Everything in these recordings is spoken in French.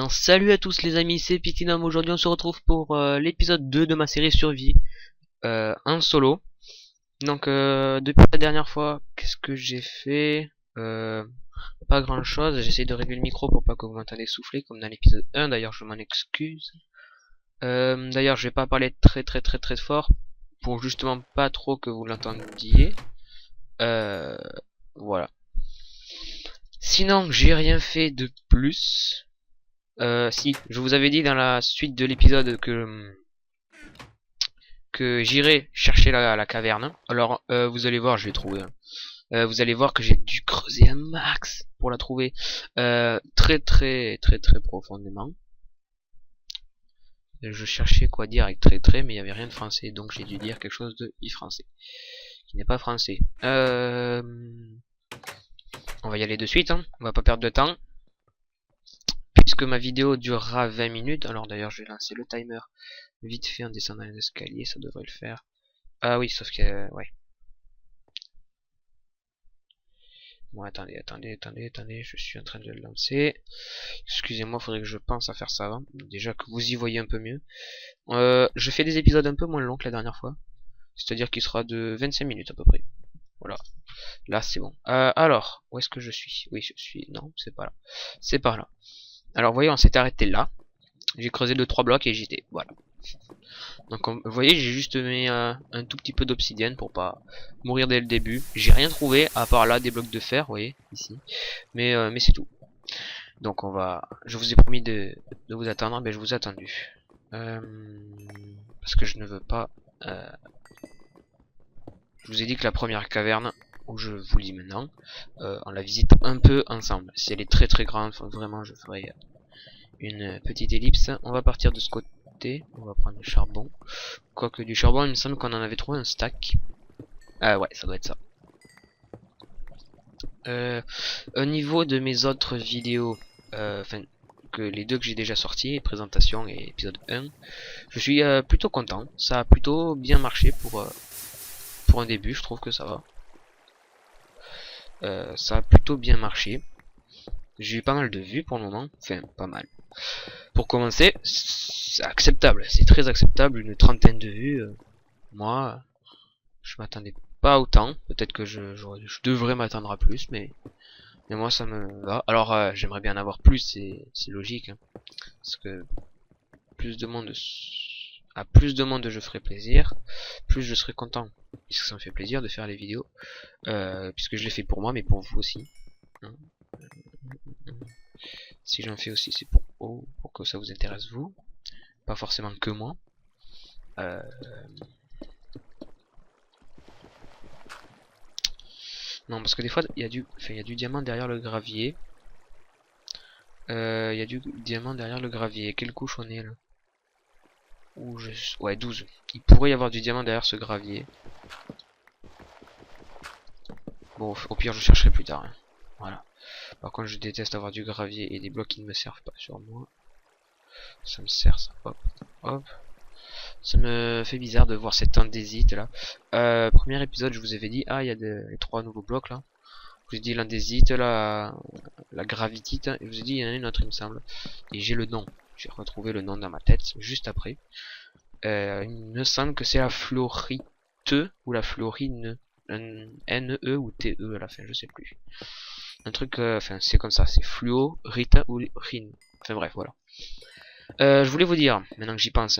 bien, salut à tous les amis, c'est Pitinum. Aujourd'hui on se retrouve pour l'épisode 2 de ma série Survie en solo. Donc depuis la dernière fois, qu'est-ce que j'ai fait? Pas grand chose, j'essaie de régler le micro pour pas que vous m'entendez souffler comme dans l'épisode 1, d'ailleurs je m'en excuse. D'ailleurs je vais pas parler très fort pour justement pas trop que vous l'entendiez. Voilà. Sinon j'ai rien fait de plus. Si, je vous avais dit dans la suite de l'épisode que j'irai chercher la caverne. Alors, vous allez voir, je vais trouver. Vous allez voir que j'ai dû creuser un max pour la trouver très profondément. Je cherchais quoi dire avec très, mais il n'y avait rien de français, donc j'ai dû dire quelque chose de français qui n'est pas français. On va y aller de suite, hein. On va pas perdre de temps. Puisque ma vidéo durera 20 minutes, alors d'ailleurs je vais lancer le timer vite fait en descendant les escaliers, ça devrait le faire. Ah oui, sauf que... ouais. Bon, attendez, je suis en train de le lancer. Excusez-moi, faudrait que je pense à faire ça avant. Déjà que vous y voyez un peu mieux. Je fais des épisodes un peu moins longs que la dernière fois. C'est-à-dire qu'il sera de 25 minutes à peu près. Voilà. Là, c'est bon. Alors, où est-ce que je suis? Oui, je suis... Non, c'est pas là. C'est par là. Alors, voyez, on s'est arrêté là. J'ai creusé 2-3 blocs et j'étais. Voilà. Donc vous voyez, j'ai juste mis un tout petit peu d'obsidienne pour pas mourir dès le début. J'ai rien trouvé à part là des blocs de fer, vous voyez, ici. Mais c'est tout. Donc on va. Je vous ai promis de vous attendre, mais je vous ai attendu. Parce que je ne veux pas. Je vous ai dit que la première caverne, où je vous le dis maintenant, on la visite un peu ensemble. Si elle est très grande, vraiment je ferai une petite ellipse. On va partir de ce côté. On va prendre du charbon. Quoique du charbon, il me semble qu'on en avait trouvé un stack. Ah ouais, ça doit être ça. Au niveau de mes autres vidéos, enfin que les deux que j'ai déjà sortis, présentation et épisode 1, je suis plutôt content. Ça a plutôt bien marché pour un début, je trouve que ça va. Ça a plutôt bien marché. J'ai eu pas mal de vues pour le moment, enfin pas mal. Pour commencer, c'est acceptable, c'est très acceptable, une trentaine de vues. Moi, je m'attendais pas autant. Peut-être que je devrais m'attendre à plus, mais moi ça me va. Alors j'aimerais bien en avoir plus, c'est logique, hein, parce que plus de monde à plus de monde je ferai plaisir, plus je serai content, puisque ça me fait plaisir de faire les vidéos, puisque je les fais pour moi, mais pour vous aussi. Hein. Si j'en fais aussi, c'est pour que ça vous intéresse vous, pas forcément que moi. Non, parce que des fois, il y a du diamant derrière le gravier. Il y a du diamant derrière le gravier. Quelle couche on est là? Ouais, 12. Il pourrait y avoir du diamant derrière ce gravier. Bon, au pire, je chercherai plus tard. Hein. Voilà. Par contre, je déteste avoir du gravier et des blocs qui ne me servent pas sur moi. Ça me sert, ça. Hop, hop. Ça me fait bizarre de voir cette andésite là. Premier épisode, je vous avais dit, ah, il y a les 3 nouveaux blocs là. Je vous ai dit l'andésite, la gravitite, et je vous ai dit il y en a une autre il me semble. Et j'ai le nom. J'ai retrouvé le nom dans ma tête juste après. Il me semble que c'est la fluorite ou la fluorine. NE ou TE à la fin, je sais plus. Un truc, enfin c'est comme ça, c'est fluorite ou rine. Enfin bref, voilà. Je voulais vous dire, maintenant que j'y pense.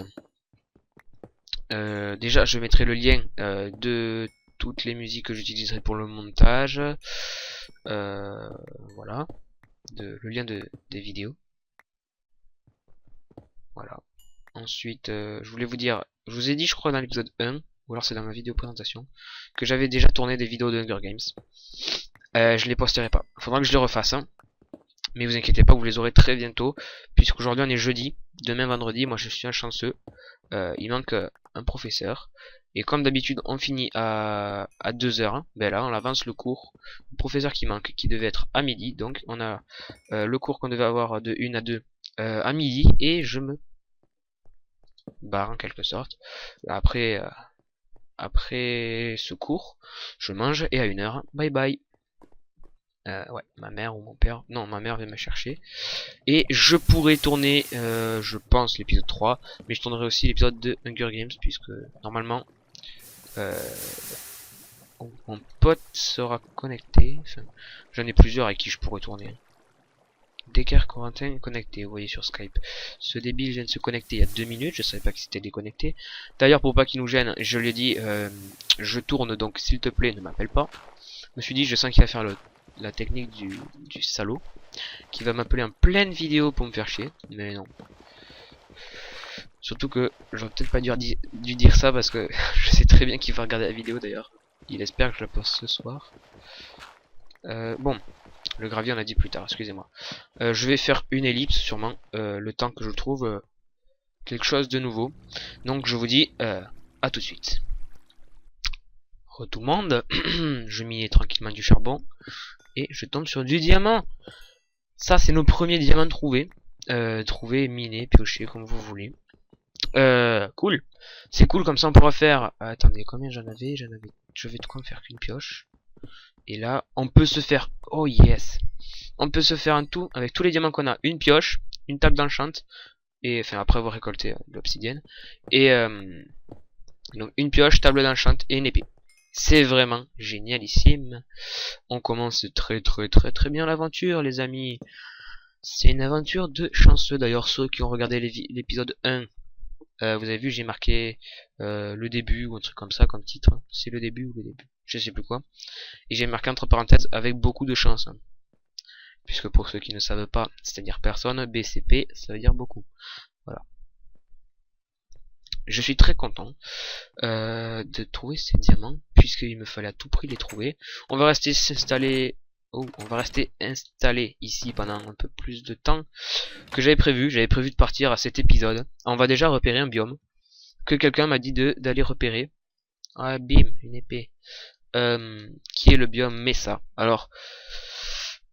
Déjà, je mettrai le lien de toutes les musiques que j'utiliserai pour le montage. Voilà. Le lien des vidéos. Voilà. Ensuite, je voulais vous dire, je vous ai dit, je crois, dans l'épisode 1, ou alors c'est dans ma vidéo présentation, que j'avais déjà tourné des vidéos de Hunger Games. Je les posterai pas. Faudra que je les refasse. Hein. Mais vous inquiétez pas, vous les aurez très bientôt. Puisqu'aujourd'hui on est jeudi, demain vendredi, moi je suis un chanceux. Il manque un professeur. Et comme d'habitude on finit à 2h. Hein, ben là on avance le cours. Le professeur qui manque, qui devait être à midi. Donc on a le cours qu'on devait avoir de 1 à 2 à midi. Et je me barre en quelque sorte. Après ce cours, je mange et à 1h, bye bye. Ouais, ma mère ou mon père. Non, ma mère vient me chercher. Et je pourrais tourner, je pense, l'épisode 3. Mais je tournerai aussi l'épisode de Hunger Games. Puisque, normalement, euh, mon pote sera connecté. Enfin, j'en ai plusieurs avec qui je pourrais tourner. Décart Corentin est connecté, vous voyez sur Skype. Ce débile vient de se connecter il y a 2 minutes, je savais pas qu'il s'était déconnecté. D'ailleurs, pour pas qu'il nous gêne, je lui ai dit, je tourne, donc s'il te plaît, ne m'appelle pas. Je me suis dit, je sens qu'il va faire la technique du salaud, qui va m'appeler en pleine vidéo pour me faire chier, mais non. Surtout que, j'aurais peut-être pas dû dire ça, parce que je sais très bien qu'il va regarder la vidéo d'ailleurs. Il espère que je la poste ce soir. Bon. Le gravier on a dit plus tard, excusez-moi. Je vais faire une ellipse sûrement, le temps que je trouve quelque chose de nouveau. Donc je vous dis à tout de suite. Tout le monde, je mets tranquillement du charbon et je tombe sur du diamant. Ça c'est nos premiers diamants trouvés. Trouvés, minés, piochés, comme vous voulez. Cool. C'est cool, comme ça on pourra faire... attendez, combien j'en avais? Je vais de quoi me faire qu'une pioche. Et là, on peut se faire... Oh yes. On peut se faire un tout avec tous les diamants qu'on a. Une pioche, une table d'enchant. Et enfin, après avoir récolté de l'obsidienne. Et donc une pioche, table d'enchant et une épée. C'est vraiment génialissime. On commence très bien l'aventure, les amis. C'est une aventure de chanceux. D'ailleurs, ceux qui ont regardé l'épisode 1, vous avez vu, j'ai marqué le début ou un truc comme ça comme titre. C'est le début ou le début, je sais plus quoi. Et j'ai marqué entre parenthèses avec beaucoup de chance. Puisque pour ceux qui ne savent pas, c'est-à-dire personne, BCP, ça veut dire beaucoup. Voilà. Je suis très content de trouver ces diamants, puisqu'il me fallait à tout prix les trouver. On va rester s'installer... Oh, on va rester installé ici pendant un peu plus de temps que j'avais prévu. J'avais prévu de partir à cet épisode. On va déjà repérer un biome que quelqu'un m'a dit d'aller repérer. Ah, bim, une épée. Qui est le biome Mesa. Alors,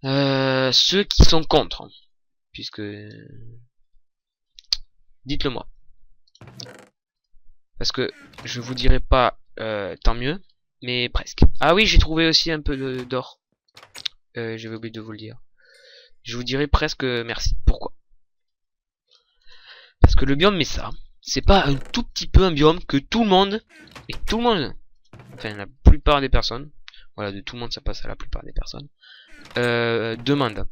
ceux qui sont contre, puisque... dites-le moi. Parce que je vous dirai pas tant mieux, mais presque. Ah oui, j'ai trouvé aussi un peu d'or. J'avais oublié de vous le dire. Je vous dirai presque merci. Pourquoi? Parce que le biome Mesa, c'est pas un tout petit peu un biome que tout le monde, enfin la plupart des personnes, voilà, de tout le monde ça passe à la plupart des personnes, demandent.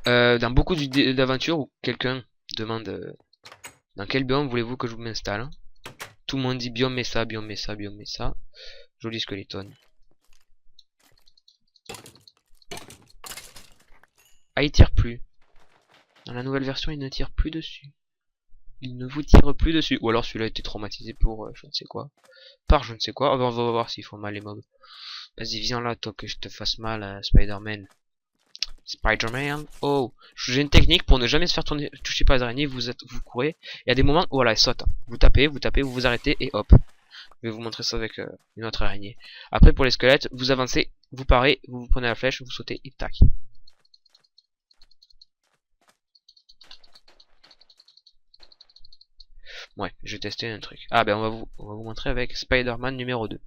Dans beaucoup d'aventures où quelqu'un demande dans quel biome voulez-vous que je m'installe, tout le monde dit biome Mesa, biome Mesa, biome Mesa. Joli skeleton. Ah, il tire plus. Dans la nouvelle version, il ne tire plus dessus. Il ne vous tire plus dessus. Ou alors celui-là a été traumatisé pour je ne sais quoi. Par je ne sais quoi. On va voir s'ils font mal les mobs. Vas-y, viens là, toi, que je te fasse mal, Spider-Man. Spider-Man. Oh, j'ai une technique pour ne jamais se faire toucher par les araignées. Vous courez. Il y a des moments où voilà, elle saute. Vous tapez, vous vous arrêtez et hop. Je vais vous montrer ça avec une autre araignée. Après, pour les squelettes, vous avancez, vous parez, vous prenez la flèche, vous sautez et tac. Ouais, je vais tester un truc. Ah ben on va vous montrer avec Spider-Man numéro 2.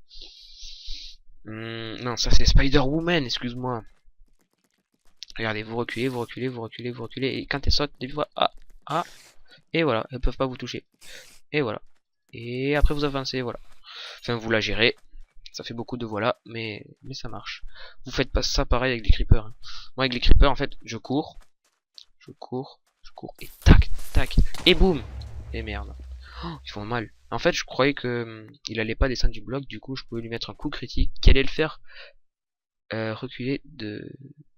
Non, ça c'est Spider-Woman, excuse-moi. Regardez, vous reculez, vous reculez, vous reculez, vous reculez. Et quand elles sautent, des fois, et voilà, elles peuvent pas vous toucher. Et voilà. Et après vous avancez, voilà. Enfin, vous la gérez. Ça fait beaucoup de voilà, mais ça marche. Vous faites pas ça pareil avec les creepers. Hein. Moi, avec les creepers, en fait, je cours, et tac, tac, et boum. Et merde. Oh, ils font mal. En fait, je croyais que il allait pas descendre du bloc, du coup, je pouvais lui mettre un coup critique qui allait le faire reculer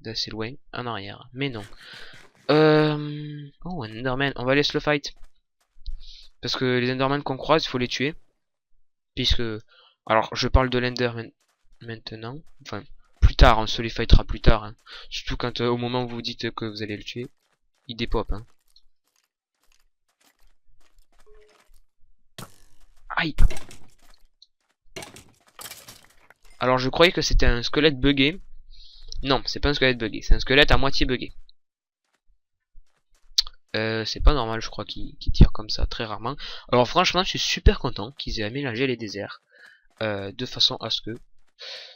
d'assez loin en arrière. Mais non. Oh, un Enderman. On va laisser le fight. Parce que les Enderman qu'on croise, il faut les tuer. Puisque... Alors, je parle de l'Ender maintenant. Enfin, plus tard, on se les fightera plus tard. Hein. Surtout quand au moment où vous dites que vous allez le tuer, il dépop. Hein. Aïe. Alors, je croyais que c'était un squelette buggé. Non, c'est pas un squelette buggé. C'est un squelette à moitié buggé. C'est pas normal, je crois, qu'il tire comme ça, très rarement. Alors, franchement, je suis super content qu'ils aient aménagé les déserts. De façon à ce que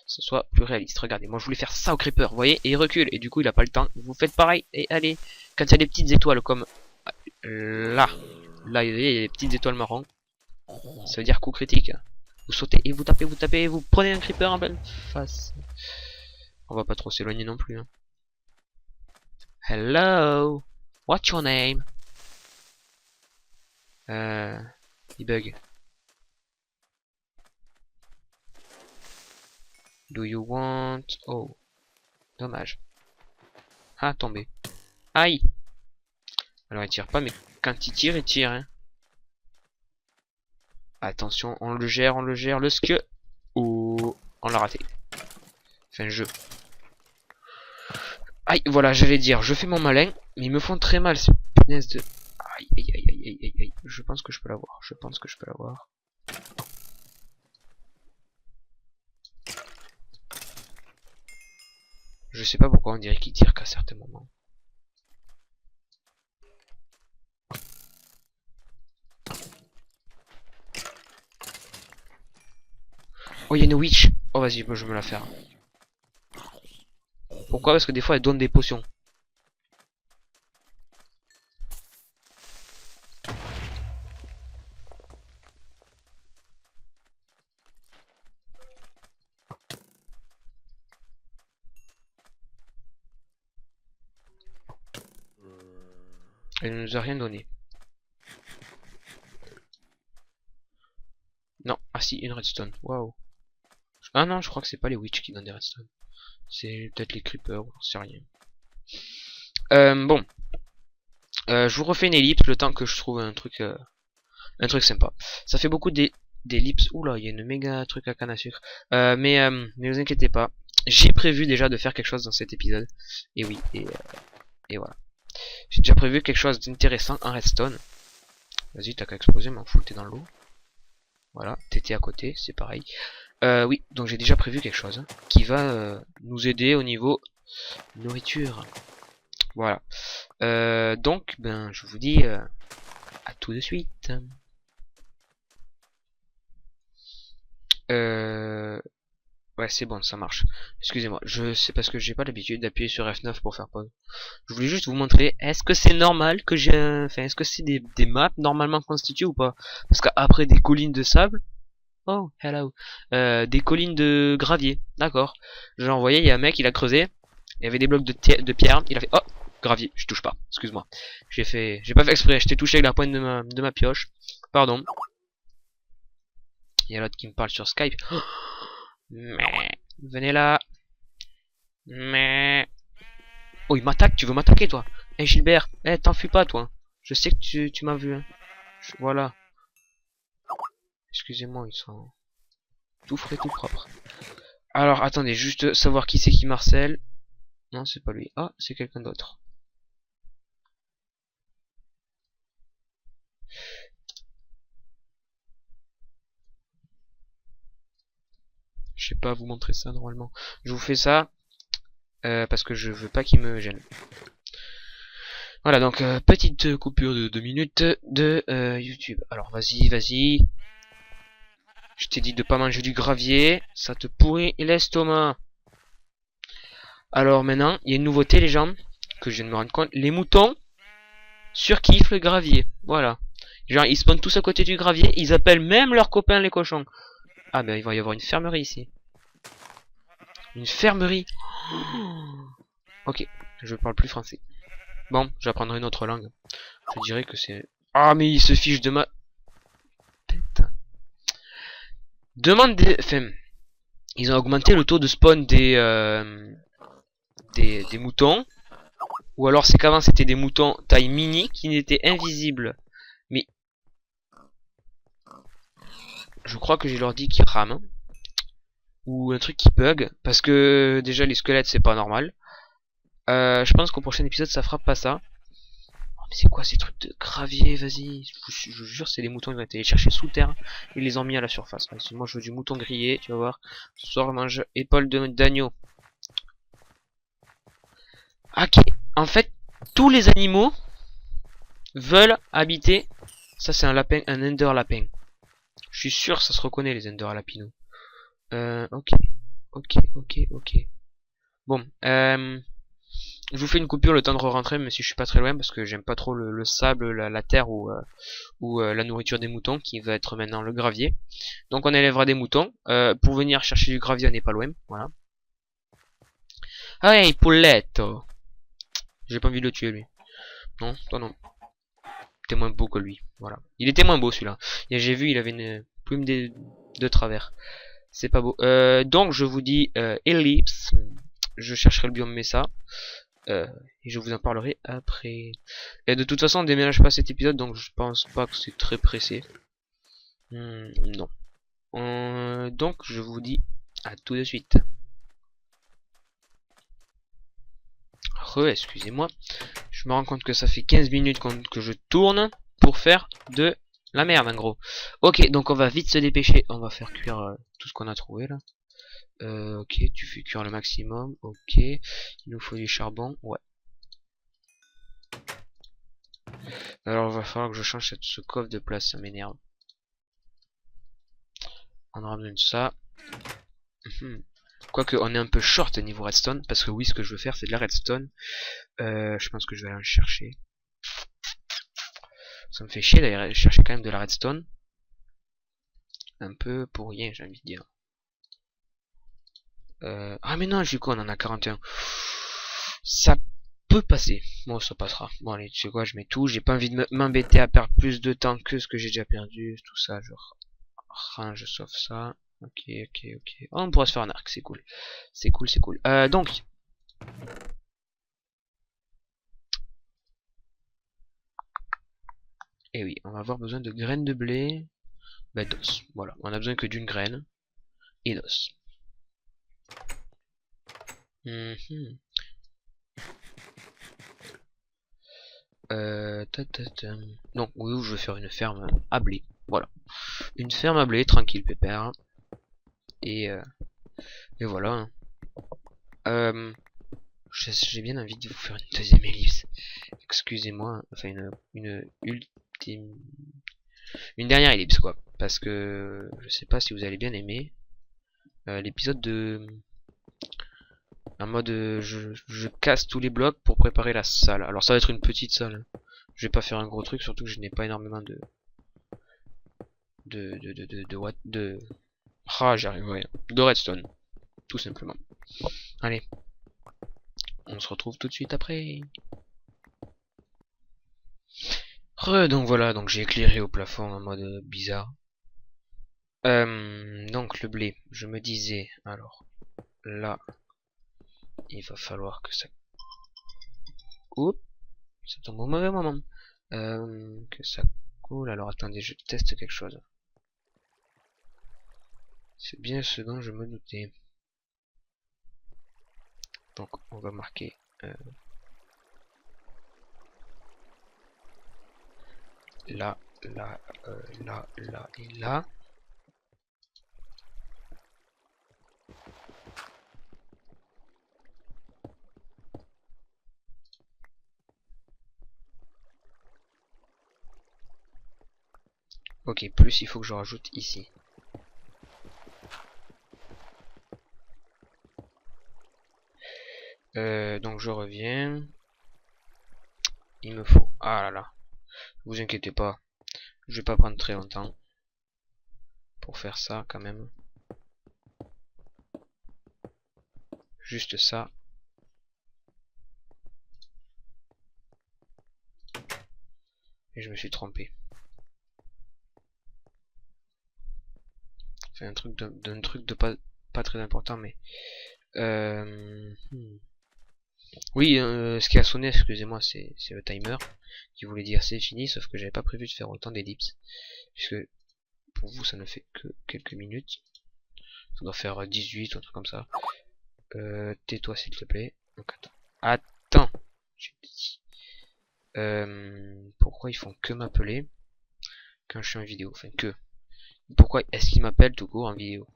ça soit plus réaliste. Regardez, moi je voulais faire ça au creeper, vous voyez, et il recule, et du coup il a pas le temps. Vous faites pareil, et allez, quand il y a des petites étoiles comme là, là il y a des petites étoiles marron, ça veut dire coup critique. Vous sautez et vous tapez, vous prenez un creeper en pleine face. On va pas trop s'éloigner non plus. Hein. Hello, what's your name? Il bug. Do you want... Oh, dommage. Ah, tombé. Aïe. Alors il tire pas, mais quand il tire, il tire. Hein. Attention, on le gère, le ske. Oh, on l'a raté. Enfin, Aïe, voilà, j'allais dire, je fais mon malin, mais ils me font très mal, ces punaises de... Aïe, aïe, aïe, aïe, aïe, aïe. Je pense que je peux l'avoir, Je sais pas pourquoi on dirait qu'il tire qu'à certains moments. Oh, il y a une witch. Oh, vas-y, moi je vais me la faire. Pourquoi? Parce que des fois elle donne des potions. Elle ne nous a rien donné. Non, ah si, une redstone. Waouh. Ah non, je crois que c'est pas les witch qui donnent des redstone. C'est peut-être les creepers, j'en sais rien. Bon. Je vous refais une ellipse le temps que je trouve un truc sympa. Ça fait beaucoup d'ellipses. Oula, il y a une méga truc à canne à sucre. Mais ne vous inquiétez pas. J'ai prévu déjà de faire quelque chose dans cet épisode. Et oui, et voilà. J'ai déjà prévu quelque chose d'intéressant en redstone. Vas-y, t'as qu'à exploser, m'en fous, t'es dans l'eau. Voilà, t'étais à côté, c'est pareil. Oui, donc j'ai déjà prévu quelque chose qui va nous aider au niveau nourriture. Voilà. Donc, ben, je vous dis à tout de suite. Ouais, c'est bon, ça marche. Excusez-moi, c'est parce que j'ai pas l'habitude d'appuyer sur F9 pour faire pause. Je voulais juste vous montrer, est-ce que c'est normal que j'ai enfin, est-ce que c'est des maps normalement constituées ou pas? Parce qu'après des collines de sable, oh, hello, des collines de gravier, d'accord. Genre, vous voyez, il y a un mec, il a creusé, il y avait des blocs de pierre, il a fait, oh, gravier, je touche pas, excuse-moi. J'ai pas fait exprès, je t'ai touché avec la pointe de ma pioche, pardon. Il y a l'autre qui me parle sur Skype. Oh, mais venez là. Mais oh, il m'attaque, tu veux m'attaquer toi? Eh Gilbert, t'enfuis pas toi. Je sais que tu m'as vu. Hein. Voilà. Excusez-moi, ils sont tout frais, tout propre. Alors attendez, juste savoir qui c'est qui marcelle. Non, c'est pas lui. Ah, c'est quelqu'un d'autre. Je sais pas vous montrer ça normalement. Je vous fais ça parce que je veux pas qu'il me gêne. Voilà, donc petite coupure de 2 minutes de YouTube. Alors vas-y. Je t'ai dit de pas manger du gravier, ça te pourrit l'estomac. Alors maintenant, il y a une nouveauté les gens, que je viens de me rendre compte. Les moutons surkiffent le gravier. Voilà. Genre ils spawnent tous à côté du gravier, ils appellent même leurs copains les cochons. Ah ben il va y avoir une fermerie ici. Une fermerie. Ok, je parle plus français. Bon, j'apprendrai une autre langue. Je dirais que c'est... Ah mais il se fiche de ma... Tête. Demande des... Enfin, ils ont augmenté le taux de spawn des moutons. Ou alors c'est qu'avant c'était des moutons taille mini qui n'étaient invisibles. Mais... Je crois que j'ai leur dit qu'ils rament. Ou un truc qui bug. Parce que déjà les squelettes c'est pas normal. Je pense qu'au prochain épisode ça fera pas ça. Oh, mais c'est quoi ces trucs de gravier? Vas-y. Je vous jure c'est des moutons, ils ont été les chercher sous terre. Ils les ont mis à la surface. Si moi je veux du mouton grillé, tu vas voir. Ce soir je mange épaule d'agneau. Ok. En fait, tous les animaux veulent habiter. Ça c'est un lapin, un ender lapin. Je suis sûr ça se reconnaît les ender lapinos. Ok. Ok, ok, ok. Bon, je vous fais une coupure le temps de re-rentrer, même si je suis pas très loin, parce que j'aime pas trop le sable, la terre ou la nourriture des moutons, qui va être maintenant le gravier. Donc on élèvera des moutons. Pour venir chercher du gravier, on n'est pas loin, voilà. Ah hey, Pouletto! J'ai pas envie de le tuer, lui. Non, toi non. T'es moins beau que lui, voilà. Il était moins beau, celui-là. Et j'ai vu, il avait une plume de travers. C'est pas beau. Donc, je vous dis ellipse. Je chercherai le biome Mesa. Et je vous en parlerai après. Et de toute façon, on déménage pas cet épisode, donc je pense pas que c'est très pressé. Non. Donc, je vous dis à tout de suite. Excusez-moi. Je me rends compte que ça fait 15 minutes que je tourne pour faire de la merde, en gros. Ok, donc on va vite se dépêcher. On va faire cuire tout ce qu'on a trouvé, là. Ok, tu fais cuire le maximum. Ok, il nous faut du charbon. Ouais. Alors, il va falloir que je change ce coffre de place, ça m'énerve. On aura besoin de ça. Quoique, on est un peu short niveau redstone. Parce que oui, ce que je veux faire, c'est de la redstone. Je pense que je vais aller en chercher. Ça me fait chier d'aller chercher quand même de la redstone. Un peu pour rien, j'ai envie de dire. Ah mais non, du coup, on en a 41. Ça peut passer. Bon, ça passera. Bon, allez, tu sais quoi, je mets tout. J'ai pas envie de m'embêter à perdre plus de temps que ce que j'ai déjà perdu. Tout ça, genre, range, sauf ça. Ok, ok, ok. Oh, on pourra se faire un arc, c'est cool. C'est cool, c'est cool. Donc. Eh oui, on va avoir besoin de graines de blé. Bah, d'os. Voilà, on a besoin que d'une graine. Et d'os. Donc, oui, je vais faire une ferme à blé. Voilà. Une ferme à blé, tranquille, pépère. Et, voilà. J'ai bien envie de vous faire une deuxième ellipse. Excusez-moi. Enfin, une ultime... Une dernière ellipse, quoi. Parce que je sais pas si vous allez bien aimer l'épisode de... En mode, je casse tous les blocs pour préparer la salle. Alors, ça va être une petite salle. Je vais pas faire un gros truc, surtout que je n'ai pas énormément ah, j'arrive, ouais. De redstone, tout simplement. Allez, on se retrouve tout de suite après. Donc voilà, donc j'ai éclairé au plafond en mode bizarre. Donc le blé, je me disais, alors, là, il va falloir que ça... Oups, ça tombe au mauvais moment. Que ça coule, alors attendez, je teste quelque chose. C'est bien ce dont je me doutais. Donc on va marquer... là, là, là, là et là. Ok, plus il faut que je rajoute ici. Donc je reviens. Il me faut... Ah là là. Vous inquiétez pas. Je vais pas prendre très longtemps. Pour faire ça quand même. Juste ça. Et je me suis trompé. C'est un truc d'un truc de pas très important, mais... Oui, ce qui a sonné, excusez-moi, c'est le timer qui voulait dire c'est fini, sauf que j'avais pas prévu de faire autant d'ellipses, puisque pour vous ça ne fait que quelques minutes. Ça doit faire 18 ou un truc comme ça. Tais-toi s'il te plaît. Donc attends. J'ai dit. Pourquoi ils font que m'appeler quand je suis en vidéo? Enfin que. Pourquoi est-ce qu'ils m'appellent tout court en vidéo?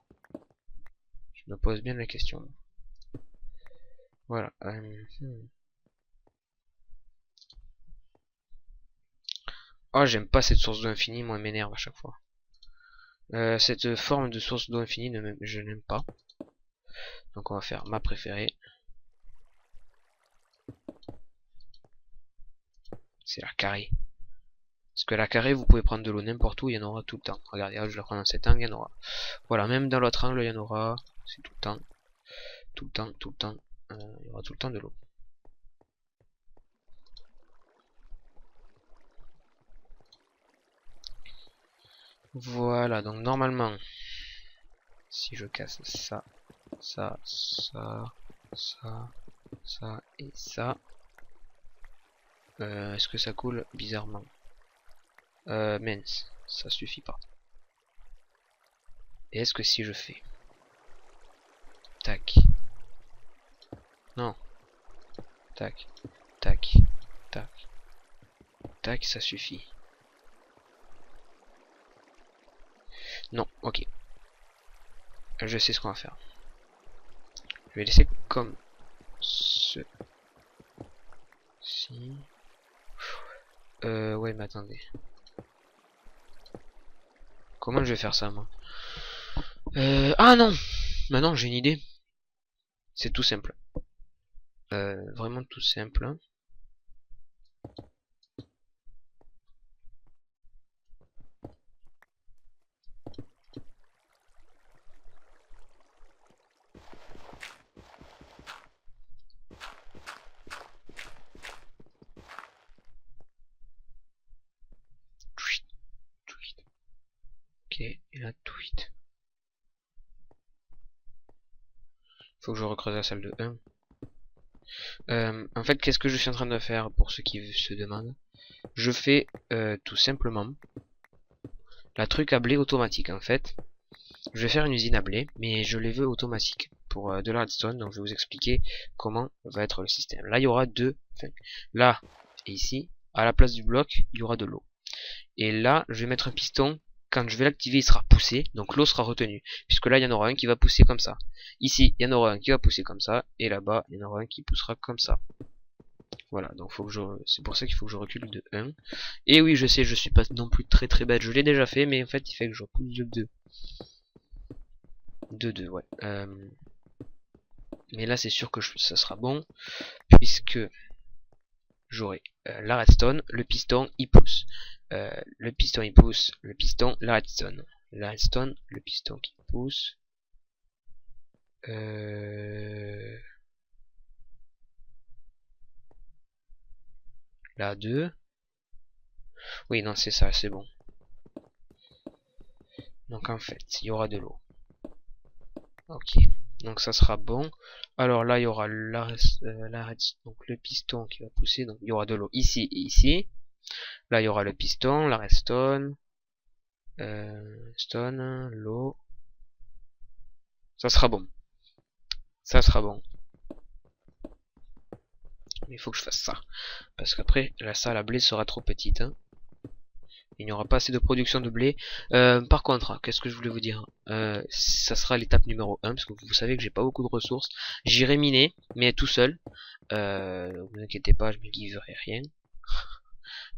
Je me pose bien la question. Voilà. Oh, j'aime pas cette source d'eau infinie, moi, elle m'énerve à chaque fois. Cette forme de source d'eau infinie, je n'aime pas. Donc on va faire ma préférée. C'est la carrée. Parce que la carrée, vous pouvez prendre de l'eau n'importe où, il y en aura tout le temps. Regardez, là, je la prends dans cet angle, il y en aura. Voilà, même dans l'autre angle, il y en aura. C'est tout le temps. Tout le temps, tout le temps. Il y aura tout le temps de l'eau. Voilà, donc normalement, si je casse ça, ça, ça, ça, ça et ça, est-ce que ça coule? Bizarrement. Mince, ça suffit pas. Et est-ce que si je fais... Tac. Non. Tac. Tac. Tac. Tac, ça suffit. Non, ok. Je sais ce qu'on va faire. Je vais laisser comme ceci. Ouais, mais attendez. Comment je vais faire ça, moi? Ah non! Maintenant, j'ai une idée. C'est tout simple. Vraiment tout simple. Ok, et là, tweet. Faut que je recreuse la salle de 1. En fait, qu'est-ce que je suis en train de faire pour ceux qui se demandent? Je fais tout simplement la truc à blé automatique. En fait, je vais faire une usine à blé, mais je les veux automatiques pour de la redstone. Donc, je vais vous expliquer comment va être le système. Là, il y aura deux. Enfin, là et ici, à la place du bloc, il y aura de l'eau. Et là, je vais mettre un piston. Quand je vais l'activer, il sera poussé, donc l'eau sera retenue. Puisque là, il y en aura un qui va pousser comme ça. Ici, il y en aura un qui va pousser comme ça. Et là-bas, il y en aura un qui poussera comme ça. Voilà, donc c'est pour ça qu'il faut que je recule de 1. Et oui, je sais, je suis pas non plus très très bête. Je l'ai déjà fait, mais en fait, il fait que je recule de 2. De 2, ouais. Mais là, c'est sûr que ça sera bon. Puisque j'aurai la redstone, le piston, il pousse. Le piston, il pousse. Le piston, la redstone. La redstone, le piston qui pousse. La 2. Oui, non, c'est ça, c'est bon. Donc en fait, il y aura de l'eau. Ok, donc ça sera bon. Alors là, il y aura donc le piston qui va pousser. Donc il y aura de l'eau ici et ici. Là, il y aura le piston, la redstone, stone, l'eau. Ça sera bon. Ça sera bon. Mais il faut que je fasse ça. Parce qu'après, la salle à blé sera trop petite. Hein. Il n'y aura pas assez de production de blé. Par contre, qu'est-ce que je voulais vous dire? Ça sera l'étape numéro 1, parce que vous savez que j'ai pas beaucoup de ressources. J'irai miner, mais tout seul. Vous inquiétez pas, je ne livrerai rien.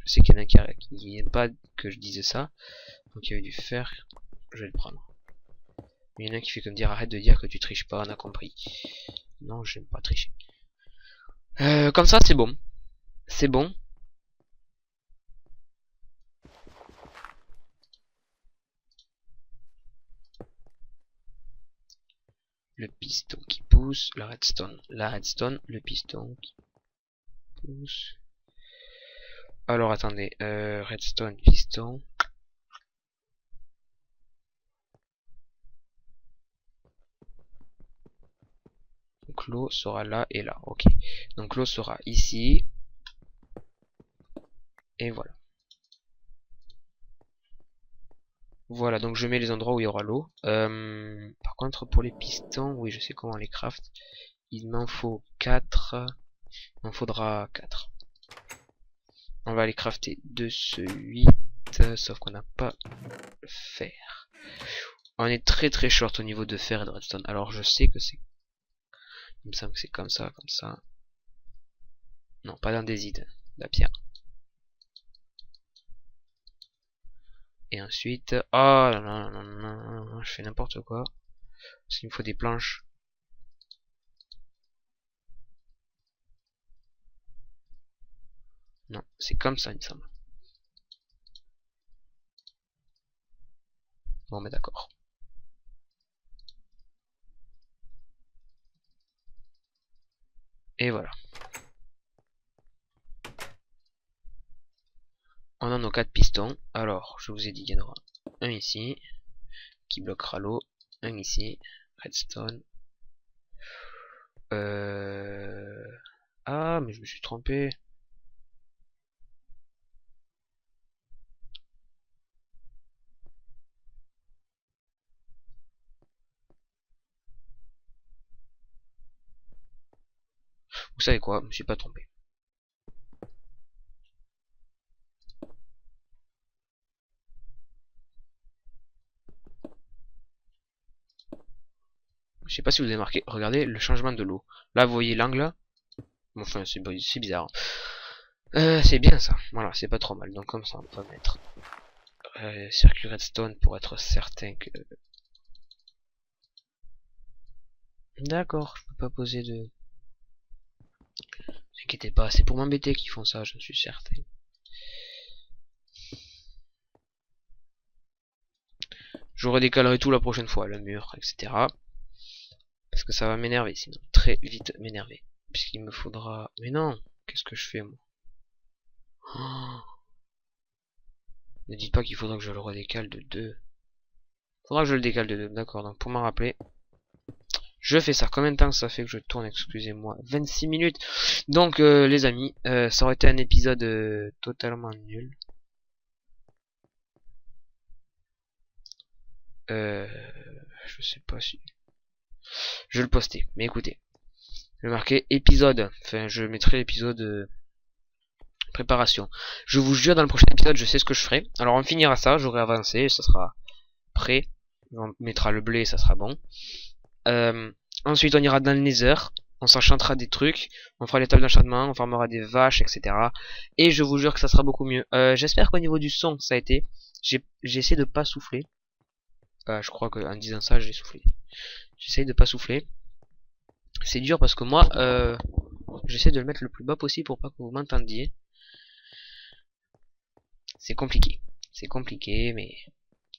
Je sais qu'il y en a qui n'aime pas que je dise ça. Donc il y avait du fer, je vais le prendre. Mais il y en a qui fait comme dire, arrête de dire que tu triches pas, on a compris. Non, j'aime pas tricher. Comme ça, c'est bon. C'est bon. Le piston qui pousse, la redstone, le piston qui pousse. Alors attendez, redstone, piston. Donc l'eau sera là et là, ok. Donc l'eau sera ici. Et voilà. Voilà, donc je mets les endroits où il y aura l'eau. Par contre, pour les pistons, oui, je sais comment les craft. Il m'en faut 4. Il m'en faudra 4. On va les crafter de ce 8. Sauf qu'on n'a pas le fer. On est très très short au niveau de fer et de redstone. Alors je sais que c'est... Il me semble que c'est comme ça, comme ça. Non, pas d'andésite, la pierre. Et ensuite... Oh là là là là là, je fais n'importe quoi. Parce qu'il me faut des planches. Non, c'est comme ça, il me semble. Bon, mais d'accord. Et voilà. On a nos 4 pistons. Alors, je vous ai dit, il y en aura un ici, qui bloquera l'eau. Un ici, redstone. Ah, mais je me suis trompé. Vous savez quoi, je me suis pas trompé. Je sais pas si vous avez marqué, regardez le changement de l'eau. Là, vous voyez l'angle. Bon, enfin, c'est bizarre. C'est bien ça. Voilà, c'est pas trop mal. Donc comme ça, on va mettre circuit redstone pour être certain que... D'accord, je peux pas poser de... Ne vous inquiétez pas, c'est pour m'embêter qu'ils font ça, je suis certain. Je redécalerai tout la prochaine fois, le mur, etc. Parce que ça va m'énerver, sinon. Très vite m'énerver. Puisqu'il me faudra... Mais non, qu'est-ce que je fais, moi? Oh, ne dites pas qu'il faudra que je le redécale de 2. Faudra que je le décale de 2, d'accord. Donc pour m'en rappeler, je fais ça. Combien de temps ça fait que je tourne? Excusez-moi. 26 minutes. Donc les amis, ça aurait été un épisode totalement nul. Je sais pas si... Je vais le poster. Mais écoutez. Je vais marquer épisode. Enfin, je mettrai l'épisode préparation. Je vous jure, dans le prochain épisode, je sais ce que je ferai. Alors on finira ça, j'aurai avancé, ça sera prêt. On mettra le blé, ça sera bon. Ensuite, on ira dans le Nether. On s'enchantera des trucs. On fera les tables d'enchantement. On farmera des vaches, etc. Et je vous jure que ça sera beaucoup mieux. J'espère qu'au niveau du son, ça a été. J'ai essayé de pas souffler. Je crois qu'en disant ça, j'ai soufflé. J'essaye de pas souffler. C'est dur parce que moi, j'essaie de le mettre le plus bas possible pour pas que vous m'entendiez. C'est compliqué. C'est compliqué, mais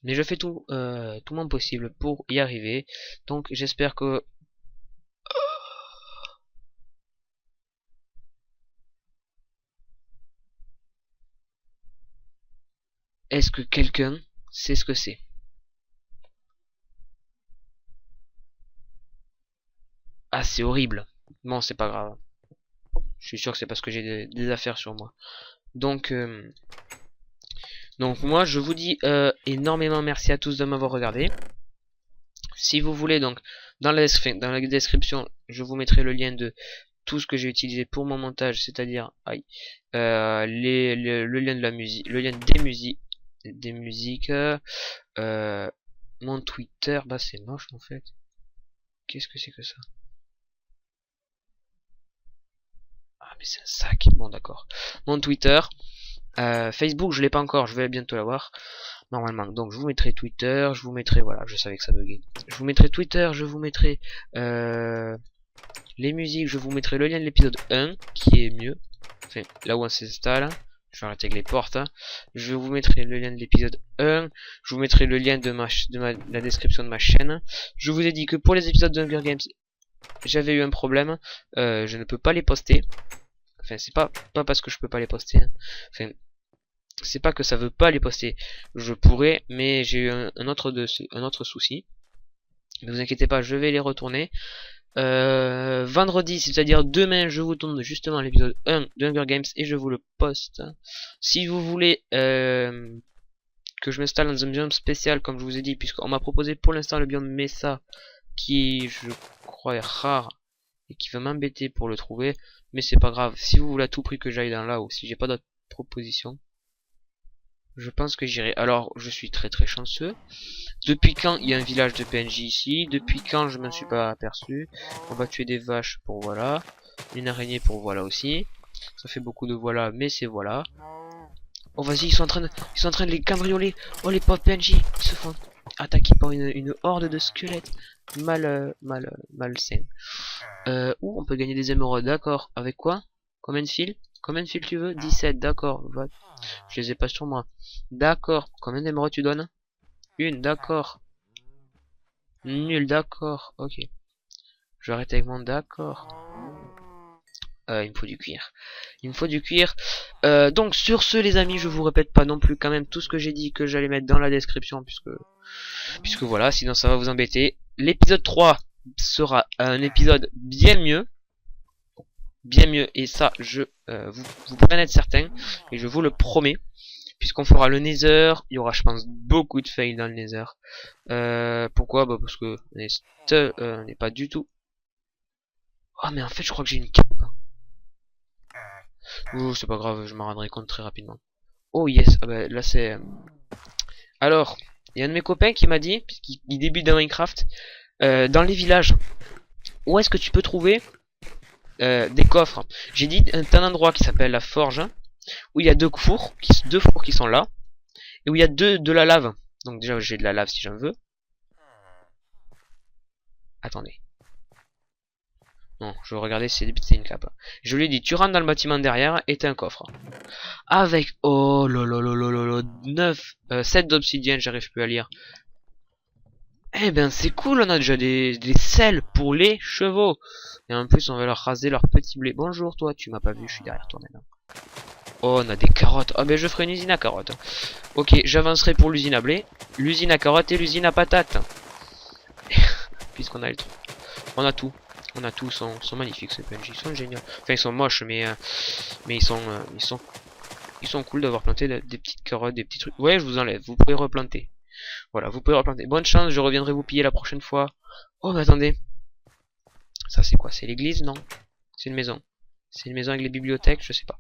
je fais tout mon possible pour y arriver. Donc j'espère que... Est-ce que quelqu'un sait ce que c'est? Ah, c'est horrible. Bon, c'est pas grave. Je suis sûr que c'est parce que j'ai des affaires sur moi. Donc moi, je vous dis énormément merci à tous de m'avoir regardé. Si vous voulez, donc, dans la description, je vous mettrai le lien de tout ce que j'ai utilisé pour mon montage, c'est-à-dire le lien de la musique, le lien des musiques, mon Twitter, bah c'est moche en fait. Qu'est-ce que c'est que ça? Ah mais c'est un sac, bon d'accord. Mon Twitter, Facebook je l'ai pas encore, je vais bientôt l'avoir. Normalement, donc je vous mettrai Twitter, je vous mettrai, voilà, je savais que ça buguait. Je vous mettrai Twitter, je vous mettrai les musiques, je vous mettrai le lien de l'épisode 1, qui est mieux. Enfin, là où on s'installe. Je vais arrêter avec les portes. Hein. Je vous mettrai le lien de l'épisode 1. Je vous mettrai le lien de la description de ma chaîne. Je vous ai dit que pour les épisodes de Hunger Games, j'avais eu un problème. Je ne peux pas les poster. Enfin, c'est pas parce que je peux pas les poster. Hein. Enfin, c'est pas que ça veut pas les poster. Je pourrais, mais j'ai eu un autre souci. Ne vous inquiétez pas, je vais les retourner. Vendredi, c'est-à-dire demain, je vous tourne justement l'épisode 1 de Hunger Games et je vous le poste. Si vous voulez que je m'installe dans un biome spécial, comme je vous ai dit, puisqu'on m'a proposé pour l'instant le biome Mesa, qui je crois est rare et qui va m'embêter pour le trouver, mais c'est pas grave. Si vous voulez à tout prix que j'aille dans là, ou si j'ai pas d'autres propositions, je pense que j'irai. Alors, je suis très chanceux. Depuis quand il y a un village de PNJ ici? Depuis quand je m'en suis pas aperçu? On va tuer des vaches pour voilà. Une araignée pour voilà aussi. Ça fait beaucoup de voilà, mais c'est voilà. Oh vas-y, ils sont en train de les cambrioler. Oh les pauvres PNJ, ils se font attaquer par une horde de squelettes. Malsaines. On peut gagner des émeraudes, d'accord. Avec quoi? Combien de fils? Combien de fils tu veux? 17, d'accord. Je les ai pas sur moi. D'accord. Combien d'émeraudes tu donnes? Une, d'accord. Nul, d'accord. Ok. Je vais arrêter avec mon d'accord. Il me faut du cuir. Il me faut du cuir. Donc sur ce les amis, je vous répète pas non plus quand même tout ce que j'ai dit que j'allais mettre dans la description puisque voilà, sinon ça va vous embêter. L'épisode 3 sera un épisode bien mieux. Bien mieux, et ça vous pouvez en être certain, et je vous le promets, puisqu'on fera le Nether. Il y aura je pense beaucoup de fails dans le Nether. Pourquoi? Bah parce que on n'est pas du tout. Oh mais en fait je crois que j'ai une cape. Oh c'est pas grave, je m'en rendrai compte très rapidement. Oh yes, ah bah, là c'est... Alors, il y a un de mes copains qui m'a dit, puisqu'il débute dans Minecraft, dans les villages, où est-ce que tu peux trouver des coffres? J'ai dit un endroit qui s'appelle la forge, où il y a deux fours qui sont là, et où il y a de la lave. Donc déjà j'ai de la lave si j'en veux. Attendez. Non, je vais regarder si c'est une cape. Je lui ai dit, tu rentres dans le bâtiment derrière et t'as un coffre. Avec, oh lolololololo, 7 d'obsidienne, j'arrive plus à lire. Eh ben c'est cool, on a déjà des selles pour les chevaux. Et en plus on va leur raser leur petit blé. Bonjour toi, tu m'as pas vu, je suis derrière toi maintenant. Oh on a des carottes. Ah ben je ferai une usine à carottes. Ok, j'avancerai pour l'usine à blé, l'usine à carottes et l'usine à patates. Puisqu'on a le truc. On a tout. On a tout, sont magnifiques ces PNJ, ils sont géniaux. Enfin ils sont moches mais ils sont cool d'avoir planté des petites carottes, des petits trucs. Ouais je vous enlève, vous pouvez replanter. Voilà, vous pouvez replanter. Bonne chance, je reviendrai vous piller la prochaine fois. Oh mais attendez. Ça c'est quoi? C'est l'église? Non. C'est une maison. C'est une maison avec les bibliothèques, je sais pas.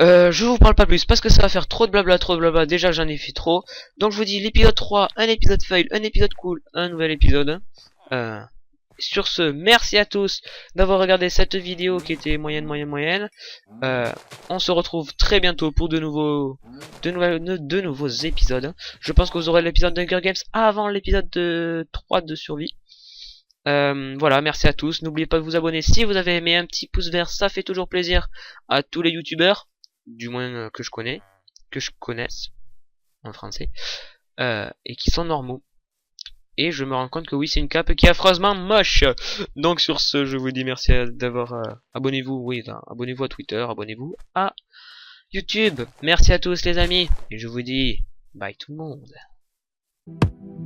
Je vous parle pas plus parce que ça va faire trop de blabla. Déjà j'en ai fait trop. Donc je vous dis l'épisode 3, un épisode fail, un épisode cool, un nouvel épisode. Sur ce, merci à tous d'avoir regardé cette vidéo qui était moyenne. On se retrouve très bientôt pour de nouveaux épisodes. Je pense que vous aurez l'épisode de Hunger Games avant l'épisode 3 de survie. Voilà, merci à tous. N'oubliez pas de vous abonner si vous avez aimé. Un petit pouce vert, ça fait toujours plaisir à tous les youtubeurs, du moins que je connaisse en français, et qui sont normaux. Et je me rends compte que oui, c'est une cape qui est affreusement moche. Donc sur ce, je vous dis merci d'avoir... abonnez-vous, oui, abonnez-vous à Twitter, abonnez-vous à YouTube. Merci à tous les amis. Et je vous dis bye tout le monde.